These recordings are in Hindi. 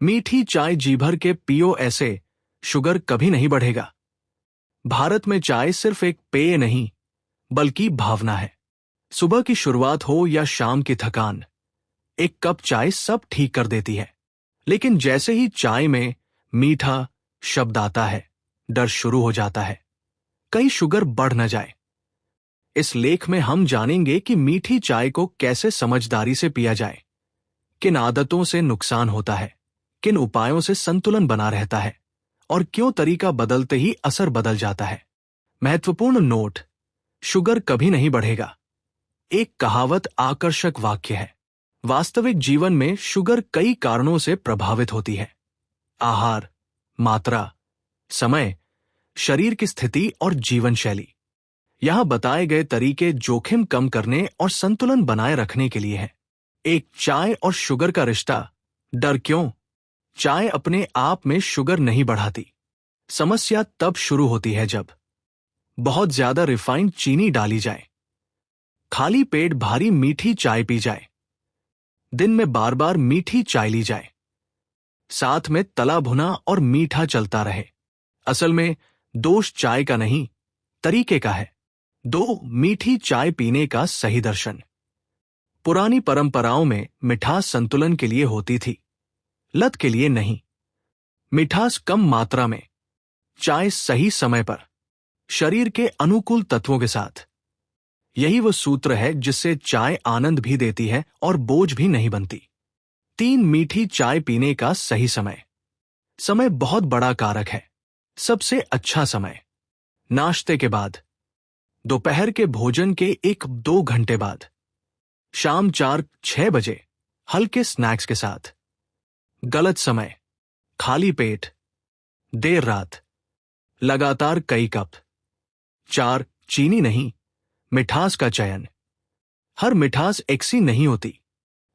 मीठी चाय जी भर के पियो, ऐसे शुगर कभी नहीं बढ़ेगा। भारत में चाय सिर्फ एक पेय नहीं बल्कि भावना है। सुबह की शुरुआत हो या शाम की थकान, एक कप चाय सब ठीक कर देती है। लेकिन जैसे ही चाय में मीठा शब्द आता है, डर शुरू हो जाता है, कहीं शुगर बढ़ न जाए। इस लेख में हम जानेंगे कि मीठी चाय को कैसे समझदारी से पिया जाए, किन आदतों से नुकसान होता है, किन उपायों से संतुलन बना रहता है और क्यों तरीका बदलते ही असर बदल जाता है। महत्वपूर्ण नोट: शुगर कभी नहीं बढ़ेगा एक कहावत आकर्षक वाक्य है। वास्तविक जीवन में शुगर कई कारणों से प्रभावित होती है: आहार, मात्रा, समय, शरीर की स्थिति और जीवन शैली। यहां बताए गए तरीके जोखिम कम करने और संतुलन बनाए रखने के लिए हैं। एक चाय और शुगर का रिश्ता। डर क्यों? चाय अपने आप में शुगर नहीं बढ़ाती। समस्या तब शुरू होती है जब बहुत ज्यादा रिफाइंड चीनी डाली जाए, खाली पेट भारी मीठी चाय पी जाए, दिन में बार बार मीठी चाय ली जाए, साथ में तला भुना और मीठा चलता रहे। असल में दोष चाय का नहीं, तरीके का है। मीठी चाय पीने का सही दर्शन। पुरानी परंपराओं में मिठास संतुलन के लिए होती थी, लत के लिए नहीं। मिठास कम मात्रा में, चाय सही समय पर, शरीर के अनुकूल तत्वों के साथ। यही वो सूत्र है जिससे चाय आनंद भी देती है और बोझ भी नहीं बनती। मीठी चाय पीने का सही समय। समय बहुत बड़ा कारक है। सबसे अच्छा समय: नाश्ते के बाद, दोपहर के भोजन के 1-2 घंटे बाद, शाम 4-6 बजे हल्के स्नैक्स के साथ। गलत समय: खाली पेट, देर रात, लगातार कई कप। चीनी नहीं, मिठास का चयन। हर मिठास एक सी नहीं होती।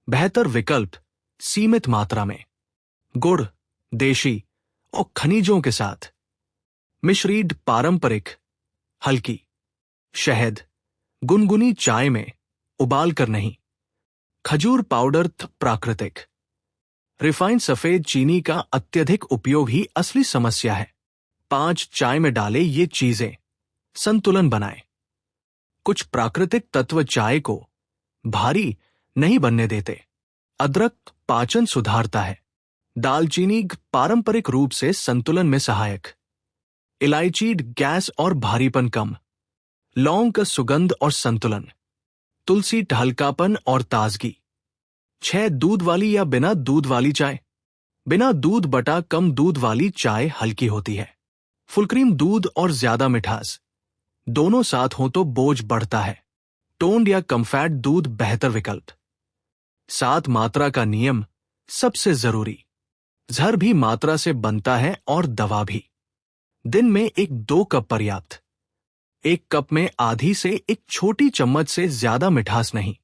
बेहतर विकल्प सीमित मात्रा में, गुड़, देशी और खनिजों के साथ। मिश्रीड पारंपरिक, हल्की। शहद, गुनगुनी चाय में, उबाल कर नहीं। खजूर पाउडर प्राकृतिक। रिफाइंड सफेद चीनी का अत्यधिक उपयोग ही असली समस्या है। चाय में डाले ये चीजें, संतुलन बनाए। कुछ प्राकृतिक तत्व चाय को भारी नहीं बनने देते। अदरक पाचन सुधारता है। दालचीनी पारंपरिक रूप से संतुलन में सहायक। इलायची गैस और भारीपन कम। लौंग का सुगंध और संतुलन। तुलसी हल्कापन और ताजगी। दूध वाली या बिना दूध वाली चाय। बिना दूध बटा कम दूध वाली चाय हल्की होती है। फुल दूध और ज्यादा मिठास, दोनों साथ हो तो बोझ बढ़ता है। टोन्ड या कमफैट दूध बेहतर विकल्प। 7 मात्रा का नियम सबसे जरूरी। जहर भी मात्रा से बनता है और दवा भी। दिन में 1-2 कप पर्याप्त। 1 कप में आधी से एक छोटी चम्मच से ज्यादा मिठास नहीं।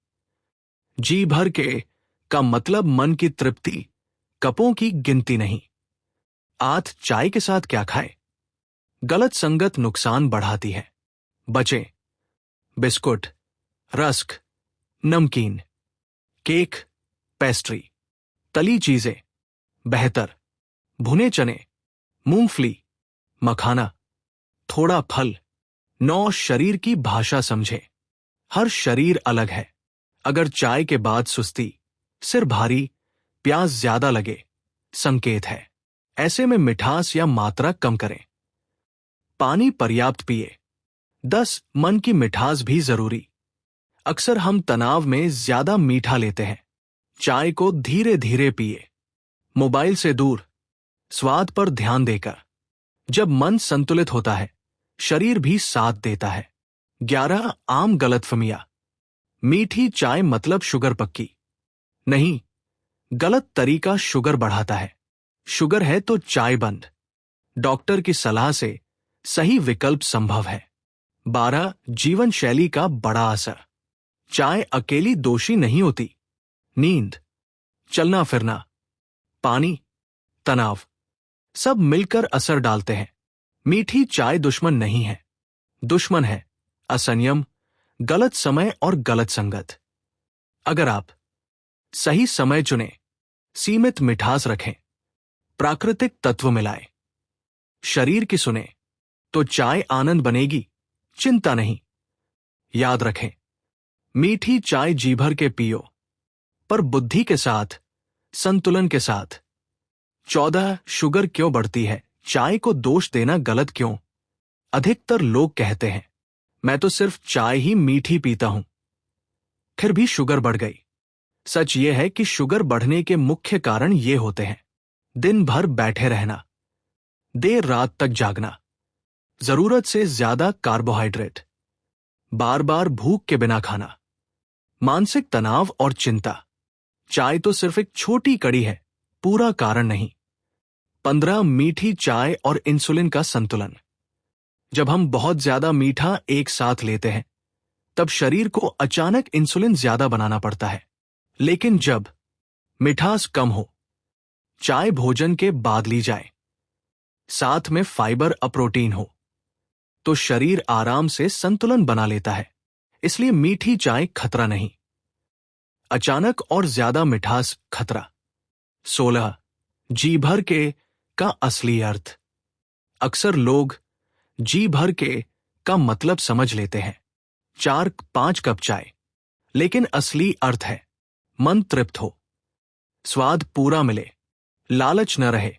जी भर के का मतलब मन की तृप्ति, कपों की गिनती नहीं। चाय के साथ क्या खाए? गलत संगत नुकसान बढ़ाती है। बचें बिस्कुट, रस्क, नमकीन, केक, पेस्ट्री, तली चीजें। बेहतर भुने चने, मूंगफली, मखाना, थोड़ा फल। शरीर की भाषा समझे। हर शरीर अलग है। अगर चाय के बाद सुस्ती, सिर भारी, प्यास ज्यादा लगे, संकेत है। ऐसे में मिठास या मात्रा कम करें। पानी पर्याप्त पिए। मन की मिठास भी जरूरी। अक्सर हम तनाव में ज्यादा मीठा लेते हैं। चाय को धीरे धीरे पिए, मोबाइल से दूर, स्वाद पर ध्यान देकर। जब मन संतुलित होता है, शरीर भी साथ देता है। 11 आम गलतफहमियां। मीठी चाय मतलब शुगर पक्की नहीं, गलत तरीका शुगर बढ़ाता है। शुगर है तो चाय बंद। डॉक्टर की सलाह से सही विकल्प संभव है। 12 जीवन शैली का बड़ा असर। चाय अकेली दोषी नहीं होती। नींद, चलना फिरना, पानी, तनाव, सब मिलकर असर डालते हैं। मीठी चाय दुश्मन नहीं है। दुश्मन है असंयम, गलत समय और गलत संगत। अगर आप सही समय चुनें, सीमित मिठास रखें, प्राकृतिक तत्व मिलाए। शरीर की सुने तो चाय आनंद बनेगी, चिंता नहीं। याद रखें, मीठी चाय जी भर के पियो, पर बुद्धि के साथ, संतुलन के साथ। 14 शुगर क्यों बढ़ती है? चाय को दोष देना गलत क्यों? अधिकतर लोग कहते हैं, मैं तो सिर्फ चाय ही मीठी पीता हूं, फिर भी शुगर बढ़ गई। सच यह है कि शुगर बढ़ने के मुख्य कारण ये होते हैं: दिन भर बैठे रहना, देर रात तक जागना, जरूरत से ज्यादा कार्बोहाइड्रेट, बार बार भूख के बिना खाना, मानसिक तनाव और चिंता। चाय तो सिर्फ एक छोटी कड़ी है, पूरा कारण नहीं। 15 मीठी चाय और इंसुलिन का संतुलन। जब हम बहुत ज्यादा मीठा एक साथ लेते हैं, तब शरीर को अचानक इंसुलिन ज्यादा बनाना पड़ता है। लेकिन जब मिठास कम हो, चाय भोजन के बाद ली जाए, साथ में फाइबर और प्रोटीन हो, तो शरीर आराम से संतुलन बना लेता है। इसलिए मीठी चाय खतरा नहीं, अचानक और ज्यादा मिठास खतरा। 16 जी भर के का असली अर्थ। अक्सर लोग जी भर के का मतलब समझ लेते हैं, 4-5 कप चाय, लेकिन असली अर्थ है मन तृप्त हो, स्वाद पूरा मिले, लालच न रहे।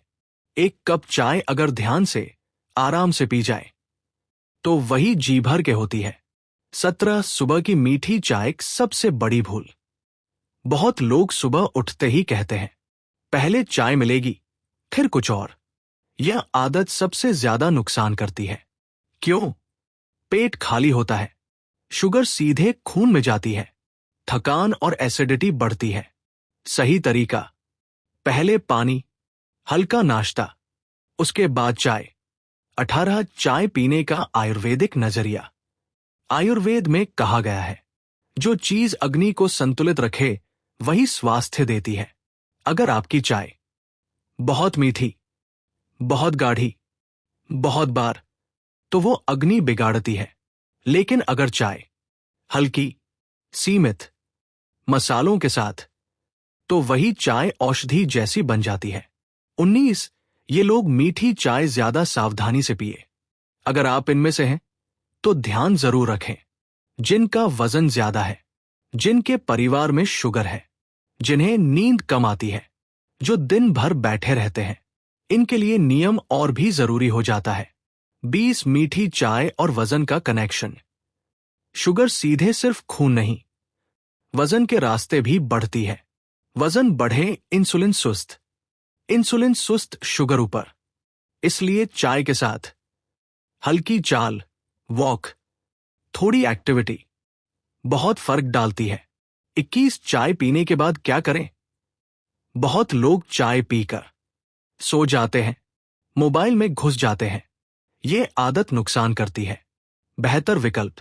एक कप चाय अगर ध्यान से, आराम से पी जाए, तो वही जी भर के होती है। 17 सुबह की मीठी चाय सबसे बड़ी भूल। बहुत लोग सुबह उठते ही कहते हैं, पहले चाय मिलेगी, फिर कुछ और। यह आदत सबसे ज्यादा नुकसान करती है। क्यों? पेट खाली होता है, शुगर सीधे खून में जाती है, थकान और एसिडिटी बढ़ती है। सही तरीका: पहले पानी, हल्का नाश्ता, उसके बाद चाय। 18 चाय पीने का आयुर्वेदिक नजरिया। आयुर्वेद में कहा गया है, जो चीज अग्नि को संतुलित रखे वही स्वास्थ्य देती है। अगर आपकी चाय बहुत मीठी, बहुत गाढ़ी, बहुत बार, तो वो अग्नि बिगाड़ती है। लेकिन अगर चाय हल्की, सीमित, मसालों के साथ, तो वही चाय औषधि जैसी बन जाती है। 19 ये लोग मीठी चाय ज्यादा सावधानी से पिए। अगर आप इनमें से हैं, तो ध्यान जरूर रखें। जिनका वजन ज्यादा है, जिनके परिवार में शुगर है, जिन्हें नींद कम आती है, जो दिन भर बैठे रहते हैं, इनके लिए नियम और भी जरूरी हो जाता है। 20 मीठी चाय और वजन का कनेक्शन। शुगर सीधे सिर्फ खून नहीं, वजन के रास्ते भी बढ़ती है। वजन बढ़े, इंसुलिन सुस्त, इंसुलिन सुस्त, शुगर ऊपर। इसलिए चाय के साथ हल्की चाल, वॉक, थोड़ी एक्टिविटी बहुत फर्क डालती है। 21 चाय पीने के बाद क्या करें? बहुत लोग चाय पीकर सो जाते हैं, मोबाइल में घुस जाते हैं। ये आदत नुकसान करती है। बेहतर विकल्प: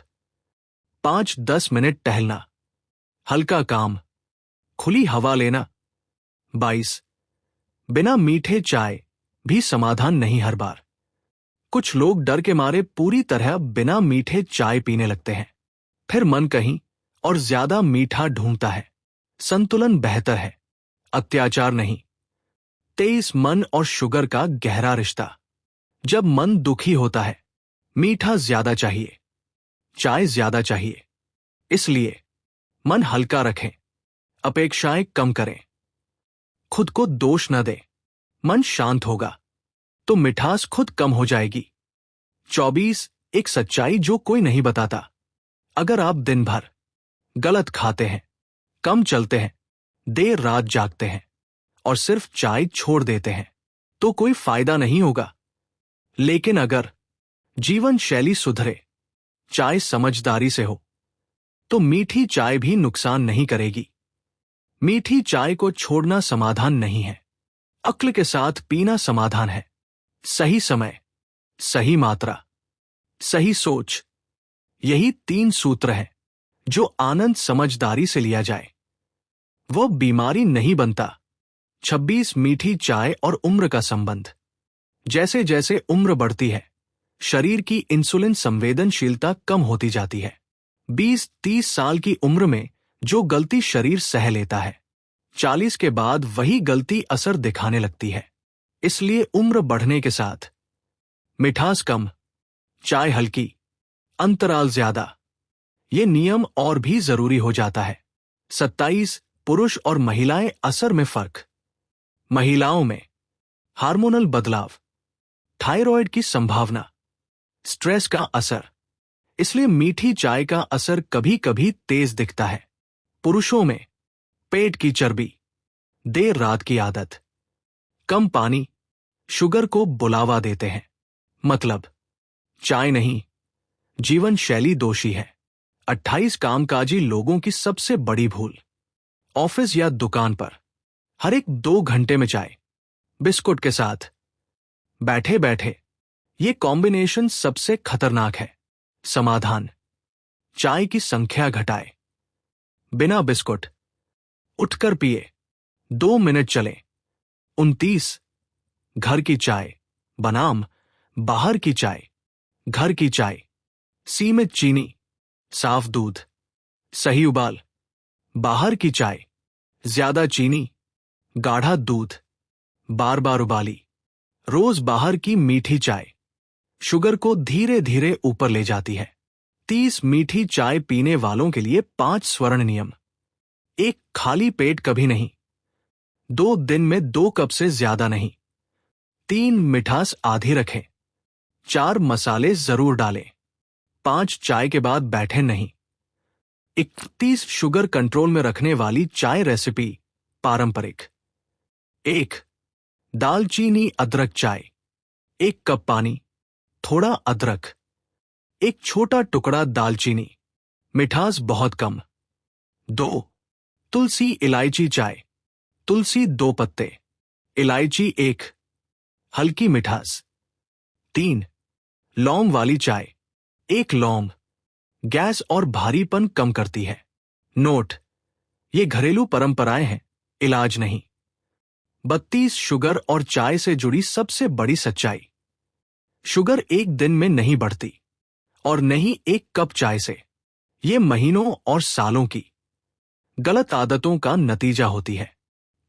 5-10 मिनट टहलना, हल्का काम, खुली हवा लेना। 22 बिना मीठे चाय भी समाधान नहीं हर बार। कुछ लोग डर के मारे पूरी तरह बिना मीठे चाय पीने लगते हैं, फिर मन कहीं और ज्यादा मीठा ढूंढता है। संतुलन बेहतर है, अत्याचार नहीं। 23 मन और शुगर का गहरा रिश्ता। जब मन दुखी होता है, मीठा ज्यादा चाहिए, चाय ज्यादा चाहिए। इसलिए मन हल्का रखें, अपेक्षाएं कम करें, खुद को दोष न दें। मन शांत होगा तो मिठास खुद कम हो जाएगी। 24 एक सच्चाई जो कोई नहीं बताता। अगर आप दिन भर गलत खाते हैं, कम चलते हैं, देर रात जागते हैं और सिर्फ चाय छोड़ देते हैं, तो कोई फायदा नहीं होगा। लेकिन अगर जीवन शैली सुधरे, चाय समझदारी से हो, तो मीठी चाय भी नुकसान नहीं करेगी। मीठी चाय को छोड़ना समाधान नहीं है, अक्ल के साथ पीना समाधान है। सही समय, सही मात्रा, सही सोच, यही 3 सूत्र हैं जो आनंद समझदारी से लिया जाए, वो बीमारी नहीं बनता। 26 मीठी चाय और उम्र का संबंध। जैसे जैसे उम्र बढ़ती है, शरीर की इंसुलिन संवेदनशीलता कम होती जाती है। 20-30 साल की उम्र में जो गलती शरीर सह लेता है, 40 के बाद वही गलती असर दिखाने लगती है। इसलिए उम्र बढ़ने के साथ मिठास कम, चाय हल्की, अंतराल ज्यादा। ये नियम और भी जरूरी हो जाता है। 27 पुरुष और महिलाएं असर में फर्क। महिलाओं में हार्मोनल बदलाव, थायराइड की संभावना, स्ट्रेस का असर, इसलिए मीठी चाय का असर कभी कभी तेज दिखता है। पुरुषों में पेट की चर्बी, देर रात की आदत, कम पानी, शुगर को बुलावा देते हैं। मतलब चाय नहीं, जीवन शैली दोषी है। 28 कामकाजी लोगों की सबसे बड़ी भूल। ऑफिस या दुकान पर हर एक 2 घंटे में चाय बिस्कुट के साथ बैठे बैठे, ये कॉम्बिनेशन सबसे खतरनाक है। समाधान, चाय की संख्या घटाए, बिना बिस्कुट, उठकर पिए, 2 मिनट चले। 29 घर की चाय बनाम बाहर की चाय। घर की चाय सीमित चीनी, साफ दूध, सही उबाल। बाहर की चाय ज्यादा चीनी, गाढ़ा दूध, बार बार उबाली। रोज बाहर की मीठी चाय शुगर को धीरे धीरे ऊपर ले जाती है। 30 मीठी चाय पीने वालों के लिए 5 स्वर्ण नियम। 1 खाली पेट कभी नहीं। 2 दिन में 2 कप से ज्यादा नहीं। 3 मिठास आधी रखें। 4 मसाले जरूर डालें। 5 चाय के बाद बैठे नहीं। 31 शुगर कंट्रोल में रखने वाली चाय रेसिपी पारंपरिक। 1 दालचीनी अदरक चाय। 1 कप पानी, थोड़ा अदरक, 1 छोटा टुकड़ा दालचीनी, मिठास बहुत कम। 2 तुलसी इलायची चाय। तुलसी 2 पत्ते, इलायची 1, हल्की मिठास। 3 लौंग वाली चाय। 1 लौंग गैस और भारीपन कम करती है। नोट, ये घरेलू परंपराएं हैं, इलाज नहीं। 32 शुगर और चाय से जुड़ी सबसे बड़ी सच्चाई। शुगर एक दिन में नहीं बढ़ती, और नहीं 1 कप चाय से। ये महीनों और सालों की गलत आदतों का नतीजा होती है।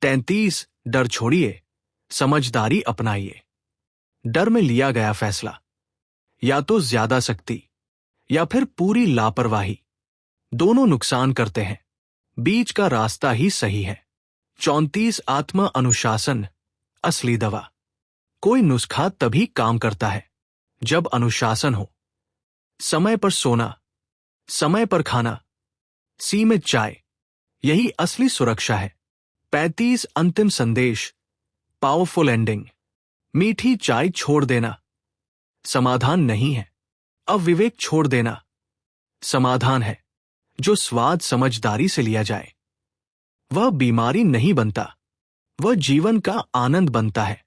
33 डर छोड़िए, समझदारी अपनाइए। डर में लिया गया फैसला या तो ज्यादा सख्ती या फिर पूरी लापरवाही, दोनों नुकसान करते हैं। बीच का रास्ता ही सही है। 34 आत्म अनुशासन असली दवा। कोई नुस्खा तभी काम करता है जब अनुशासन हो। समय पर सोना, समय पर खाना, सीमित चाय, यही असली सुरक्षा है। 35 अंतिम संदेश पावरफुल एंडिंग। मीठी चाय छोड़ देना समाधान नहीं है। अविवेक छोड़ देना समाधान है। जो स्वाद समझदारी से लिया जाए वह बीमारी नहीं बनता, वह जीवन का आनंद बनता है।